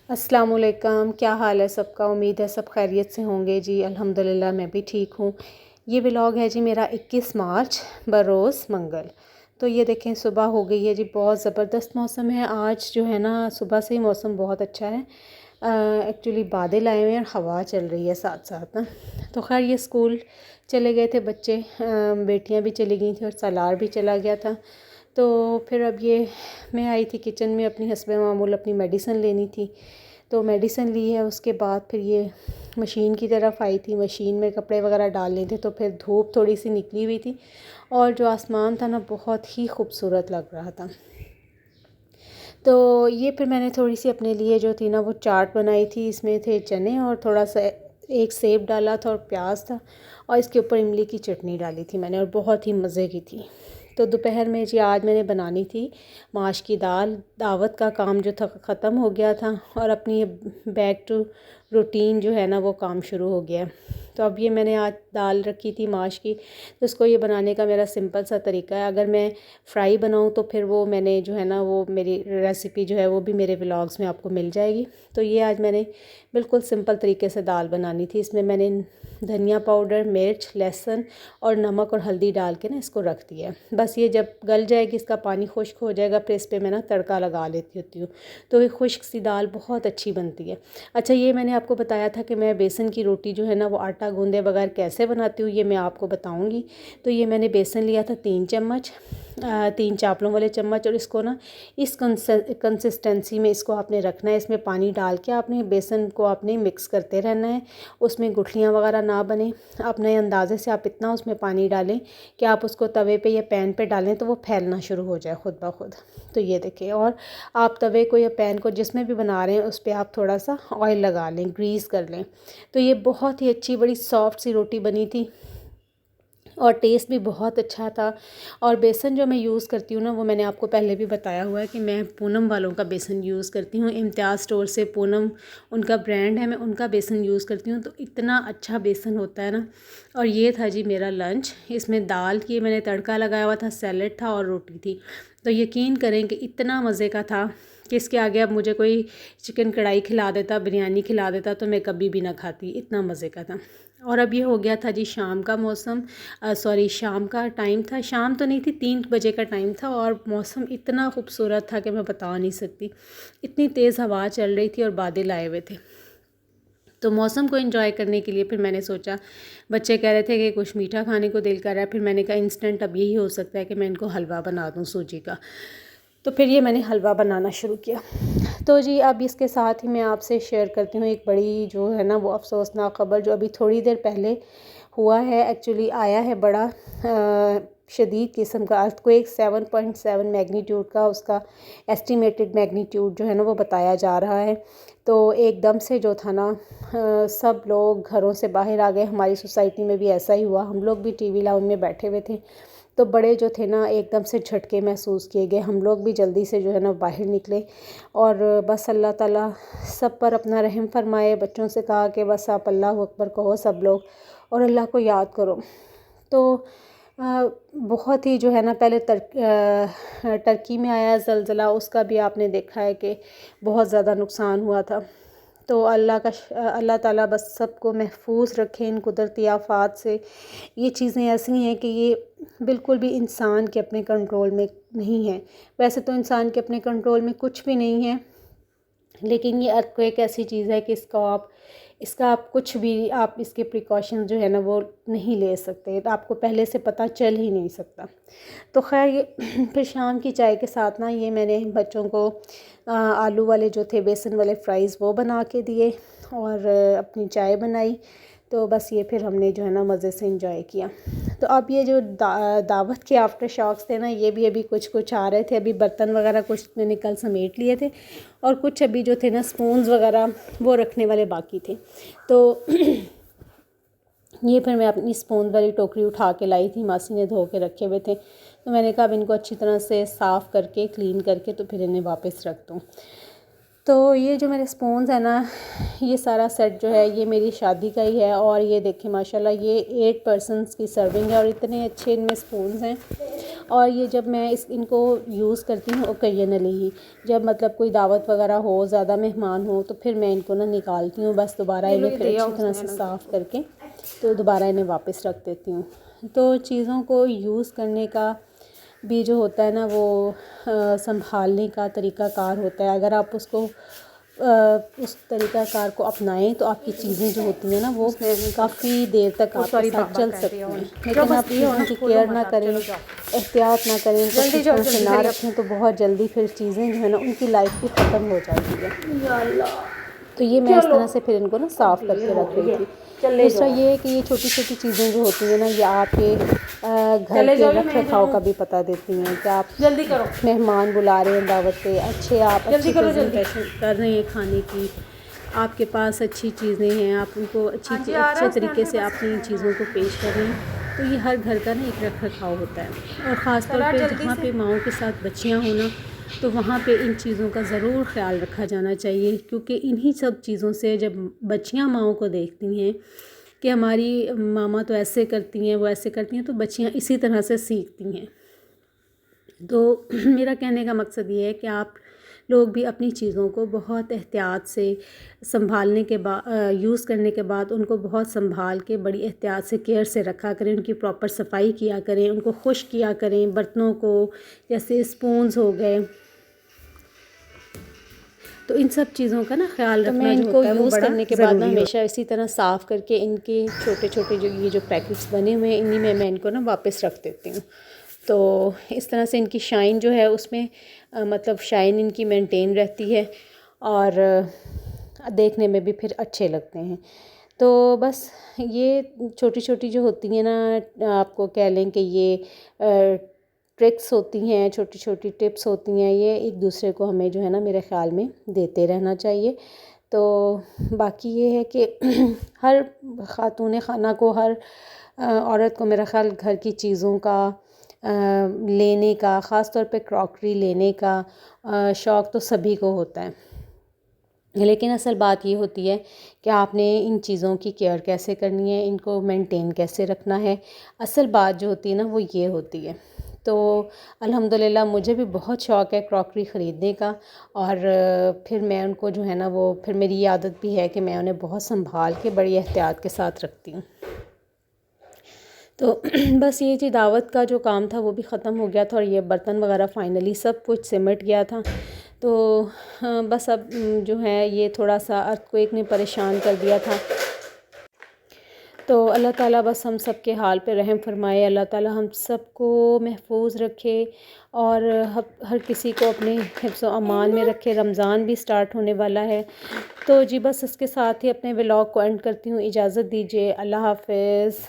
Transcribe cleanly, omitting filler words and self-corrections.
अस्सलाम वालेकुम, क्या हाल है सबका। उम्मीद है सब खैरियत से होंगे जी। अल्हम्दुलिल्लाह मैं भी ठीक हूँ। ये व्लॉग है जी मेरा 21 मार्च बरोज़ मंगल। तो ये देखें सुबह हो गई है जी, बहुत ज़बरदस्त मौसम है आज जो है ना। सुबह से ही मौसम बहुत अच्छा है। एक्चुअली बादल आए हुए हैं और हवा चल रही है साथ साथ ना। तो खैर ये स्कूल चले गए थे बच्चे, बेटियाँ भी चली गई थी और सालार भी चला गया था। तो फिर अब ये मैं आई थी किचन में, अपनी हस्बे मामूल अपनी मेडिसिन लेनी थी। तो मेडिसिन ली है, उसके बाद फिर ये मशीन की तरफ आई थी। मशीन में कपड़े वगैरह डालने थे, तो फिर धूप थोड़ी सी निकली हुई थी और जो आसमान था ना बहुत ही खूबसूरत लग रहा था। तो ये फिर मैंने थोड़ी सी अपने लिए जो थी ना वो चाट बनाई थी। इसमें थे चने और थोड़ा सा एक सेब डाला था और प्याज था, और इसके ऊपर इमली की चटनी डाली थी मैंने, और बहुत ही मज़े की थी। तो दोपहर में जी आज मैंने बनानी थी माश की दाल। दावत का काम जो था ख़त्म हो गया था और अपनी ये बैक टू रूटीन जो है ना वो काम शुरू हो गया। तो अब ये मैंने आज दाल रखी थी माश की। तो इसको ये बनाने का मेरा सिंपल सा तरीका है। अगर मैं फ्राई बनाऊँ तो फिर वो मैंने जो है ना वो मेरी रेसिपी जो है वो भी मेरे व्लॉग्स में आपको मिल जाएगी। तो ये आज मैंने बिल्कुल सिंपल तरीके से दाल बनानी थी। इसमें मैंने धनिया पाउडर, मिर्च, लहसुन और नमक और हल्दी डाल के ना इसको रख दिया है। बस ये जब गल जाएगी, इसका पानी खुश्क हो जाएगा, फिर इस पर मैं ना तड़का लगा लेती होती हूँ। तो ये खुश्क सी दाल बहुत अच्छी बनती है। अच्छा, ये मैंने आपको बताया था कि मैं बेसन की रोटी जो है ना वो आटा गूंदे बगैर कैसे बनाती हूँ, ये मैं आपको बताऊँगी। तो ये मैंने बेसन लिया था 3 चम्मच, 3 चावलों वाले चम्मच, और इसको ना इस कंसिस्टेंसी में इसको आपने रखना है। इसमें पानी डाल के आपने बेसन को आपने मिक्स करते रहना है, उसमें गुठलियाँ वगैरह ना बने। अपने अंदाज़े से आप इतना उसमें पानी डालें कि आप उसको तवे पे या पैन पे डालें तो वो फैलना शुरू हो जाए खुद ब खुद। तो ये देखिए, और आप तवे को या पैन को जिसमें भी बना रहे हैं उस पर आप थोड़ा सा ऑयल लगा लें, ग्रीस कर लें। तो ये बहुत ही अच्छी बड़ी सॉफ्ट सी रोटी बनी थी और टेस्ट भी बहुत अच्छा था। और बेसन जो मैं यूज़ करती हूँ ना वो मैंने आपको पहले भी बताया हुआ है कि मैं पूनम वालों का बेसन यूज़ करती हूँ। इम्तियाज़ स्टोर से पूनम उनका ब्रांड है, मैं उनका बेसन यूज़ करती हूँ। तो इतना अच्छा बेसन होता है ना। और ये था जी मेरा लंच। इसमें दाल की मैंने तड़का लगाया हुआ था, सैलेड था और रोटी थी। तो यकीन करें कि इतना मज़े का था कि इसके आगे अब मुझे कोई चिकन कढ़ाई खिला देता, बिरयानी खिला देता तो मैं कभी भी ना खाती, इतना मज़े का था। और अब ये हो गया था जी शाम का मौसम, सॉरी शाम का टाइम था। शाम तो नहीं थी, 3 बजे का टाइम था और मौसम इतना खूबसूरत था कि मैं बता नहीं सकती। इतनी तेज़ हवा चल रही थी और बादल आए हुए थे। तो मौसम को एंजॉय करने के लिए फिर मैंने सोचा, बच्चे कह रहे थे कि कुछ मीठा खाने को दिल कर रहा है। फिर मैंने कहा इंस्टेंट अब यही हो सकता है कि मैं इनको हलवा बना दूँ सूजी का। तो फिर ये मैंने हलवा बनाना शुरू किया। तो जी अब इसके साथ ही मैं आपसे शेयर करती हूँ एक बड़ी जो है ना वो अफसोसनाक ख़बर, जो अभी थोड़ी देर पहले हुआ है। एक्चुअली आया है बड़ा शदीद किस्म का अर्थक्वेक, 7.7 मैग्नीट्यूड का उसका एस्टिमेटेड मैग्नीट्यूड जो है ना वो बताया जा रहा है। तो एकदम से जो था ना सब लोग घरों से बाहर आ गए। हमारी सोसाइटी में भी ऐसा ही हुआ, हम लोग भी टीवी लाउंज में बैठे हुए थे। तो बड़े जो थे ना एकदम से झटके महसूस किए गए। हम लोग भी जल्दी से जो है ना बाहर निकले और बस अल्लाह ताला सब पर अपना रहम फरमाए। बच्चों से कहा कि बस आप अल्लाह अकबर कहो सब लोग और अल्लाह को याद करो। तो बहुत ही जो है ना पहले टर्की में आया ज़लज़ला, उसका भी आपने देखा है कि बहुत ज़्यादा नुकसान हुआ था। तो अल्लाह ताला बस सबको महफूज रखे इन कुदरती आफ़ात से। ये चीज़ें ऐसी हैं कि ये बिल्कुल भी इंसान के अपने कंट्रोल में नहीं है। वैसे तो इंसान के अपने कंट्रोल में कुछ भी नहीं है, लेकिन ये अर्थक्वेक ऐसी चीज़ है कि इसका आप कुछ भी आप इसके प्रिकॉशन जो है ना वो नहीं ले सकते। तो आपको पहले से पता चल ही नहीं सकता। तो खैर ये फिर शाम की चाय के साथ ना ये मैंने बच्चों को आलू वाले जो थे बेसन वाले फ्राइज़ वो बना के दिए और अपनी चाय बनाई। तो बस ये फिर हमने जो है ना मज़े से इंजॉय किया। तो अब ये जो दावत के आफ्टर शॉक्स थे ना, ये भी अभी कुछ कुछ आ रहे थे। अभी बर्तन वगैरह कुछ मैंने कल समेट लिए थे और कुछ अभी जो थे ना स्पून्स वगैरह वो रखने वाले बाकी थे। तो ये फिर मैं अपनी स्पून वाली टोकरी उठा के लाई थी, मासी ने धो के रखे हुए थे। तो मैंने कहा अब इनको अच्छी तरह से साफ़ करके क्लीन करके तो फिर इन्हें वापस रख दूँ। तो ये फिर मैं अपनी स्पून वाली टोकरी उठा के लाई थी, मासी ने धो के रखे हुए थे। तो मैंने कहा अब इनको अच्छी तरह से साफ़ करके क्लीन करके तो फिर इन्हें वापस रख दूँ। तो ये फिर मैं अपनी स्पून वाली टोकरी उठा के लाई थी, मासी ने धो के रखे हुए थे। तो मैंने कहा अब इनको अच्छी तरह से साफ़ करके क्लीन करके तो फिर इन्हें वापस रख दूँ। तो तो ये जो मेरे स्पून्स हैं ना, ये सारा सेट जो है ये मेरी शादी का ही है। और ये देखिए माशाल्लाह ये 8 पर्सन्स की सर्विंग है और इतने अच्छे इनमें स्पून्स हैं। और ये जब मैं इनको यूज़ करती हूँ ओकेजनली ही, जब मतलब कोई दावत वगैरह हो, ज़्यादा मेहमान हो, तो फिर मैं इनको ना निकालती हूँ बस, दोबारा इन्हें फिर अच्छी तरह से साफ़ करके तो दोबारा इन्हें वापस रख देती हूँ। तो चीज़ों को यूज़ करने का भी जो होता है ना वो संभालने का तरीक़ाकार होता है। अगर आप उसको उस तरीक़ाकार को अपनाएं तो आपकी चीज़ें जो होती हैं ना वो काफ़ी देर तक आपके साथ चल सकती हैं। लेकिन आप चीज़ों की केयर ना करें, एहतियात ना करें, उनको ठीक तरह से ना रखें तो बहुत जल्दी फिर चीज़ें जो है ना उनकी लाइफ भी ख़त्म हो जाती है। तो ये मैं इस तरह से फिर इनको ना साफ़ करके रख रही थी। दूसरा ये है कि ये छोटी छोटी चीज़ें जो होती हैं ना ये आपके घर के रख रखाव का भी पता देती हैं कि आप जल्दी करो, मेहमान बुला रहे हैं दावत पे, अच्छे आप अच्छी प्रेजेंटेशन कर रहे हैं खाने की, आपके पास अच्छी चीज़ें हैं, आप उनको अच्छे तरीके से अपनी चीज़ों को पेश कर रहे हैं। तो ये हर घर का ना एक रख रखाव होता है। और ख़ास तौर पे जहाँ पे माओं के साथ बच्चियाँ होना, तो वहाँ पे इन चीज़ों का ज़रूर ख़्याल रखा जाना चाहिए, क्योंकि इन्हीं सब चीज़ों से जब बच्चियाँ माओं को देखती हैं कि हमारी मामा तो ऐसे करती हैं, वो ऐसे करती हैं, तो बच्चियाँ इसी तरह से सीखती हैं। तो मेरा कहने का मकसद ये है कि आप लोग भी अपनी चीज़ों को बहुत एहतियात से संभालने के बाद, यूज़ करने के बाद उनको बहुत संभाल के बड़ी एहतियात से केयर से रखा करें, उनकी प्रॉपर सफाई किया करें, उनको खुश किया करें। बर्तनों को जैसे स्पून्स हो गए, तो इन सब चीज़ों का ना ख्याल रखना जो होता है वो यूज़ करने के बाद ना हमेशा इसी तरह साफ़ करके इनके छोटे छोटे जो पैकेट्स बने हुए हैं इन्हीं में मैं इनको ना वापस रख देती हूँ। तो इस तरह से इनकी शाइन जो है उसमें मतलब शाइन इनकी मेंटेन रहती है और देखने में भी फिर अच्छे लगते हैं। तो बस ये छोटी छोटी जो होती हैं ना, आपको कह लें कि ये ट्रिक्स होती हैं, छोटी छोटी टिप्स होती हैं, ये एक दूसरे को हमें जो है ना मेरे ख़्याल में देते रहना चाहिए। तो बाकी ये है कि हर ख़ातून खाना को, हर औरत को मेरा ख़्याल घर की चीज़ों का लेने का, ख़ास तौर पे क्रॉकरी लेने का शौक़ तो सभी को होता है। लेकिन असल बात ये होती है कि आपने इन चीज़ों की केयर कैसे करनी है, इनको मेंटेन कैसे रखना है। असल बात जो होती है ना वो ये होती है। तो अल्हम्दुलिल्लाह मुझे भी बहुत शौक़ है क्रॉकरी ख़रीदने का, और फिर मैं उनको जो है ना वो फिर मेरी ये आदत भी है कि मैं उन्हें बहुत संभाल के बड़ी एहतियात के साथ रखती हूँ। तो बस ये जी दावत का जो काम था वो भी ख़त्म हो गया था और ये बर्तन वगैरह फ़ाइनली सब कुछ सिमट गया था। तो बस अब जो है ये थोड़ा सा अर्थक्वेक ने परेशान कर दिया था। तो अल्लाह ताला बस हम सब के हाल पे रहम फरमाए, अल्लाह ताला हम सब को महफूज रखे और हर किसी को अपने हिफ्ज़ व अमान में रखे। रमज़ान भी स्टार्ट होने वाला है। तो जी बस इसके साथ ही अपने व्लॉग को एंड करती हूँ। इजाज़त दीजिए। अल्लाह हाफ़िज़।